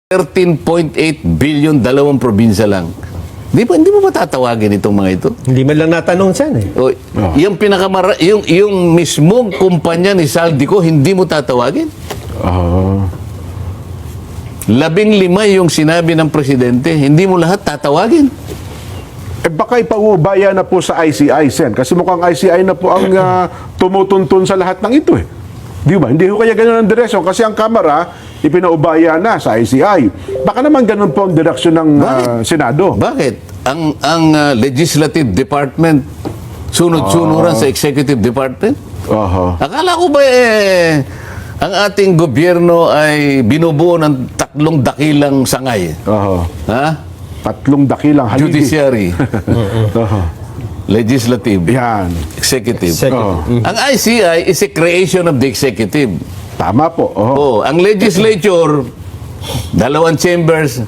13.8 billion, dalawang probinsya lang. Hindi mo matatawagin itong mga ito? Hindi man lang natanong siya eh. O, yung mismong kumpanya ni Saldico, hindi mo tatawagin? 15 yung sinabi ng presidente, hindi mo lahat tatawagin? Eh baka ipaubaya na po sa ICI, Sen. Kasi mukhang ICI na po ang tumutuntun sa lahat ng ito eh. Di ba? Hindi ko kaya ganun ang direksyon kasi ang Kamara ipinaubaya na sa ICI. Baka naman ganun po ang direksyon ng Senado. Bakit? Ang Legislative Department sunod-sunuran sa Executive Department? Akala ko ba ang ating gobyerno ay binubuo ng 3 dakilang sangay? Ha? 3 dakilang haligi. Judiciary, Legislative, Yan. Executive. Executive. Ang ICI is a creation of the Executive. Tama po. Ang Legislature, 2 chambers,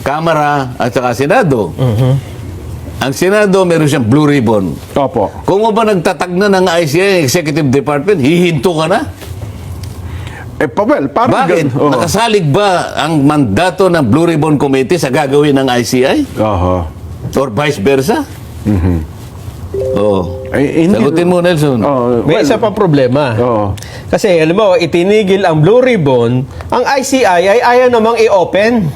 Kamara at saka Senado. Ang Senado, meron siyang blue ribbon. Opo. Kung ba nagtatag na ng ICI, Executive Department, hihinto ka na? Well, parang Bakit? Nakasalig ba ang mandato ng Blue Ribbon Committee sa gagawin ng ICI? Or vice versa? Sagutin mo, Nelson. May isa pa problema. Kasi alam mo, itinigil ang Blue Ribbon, ang ICI ay ayaw namang i-open.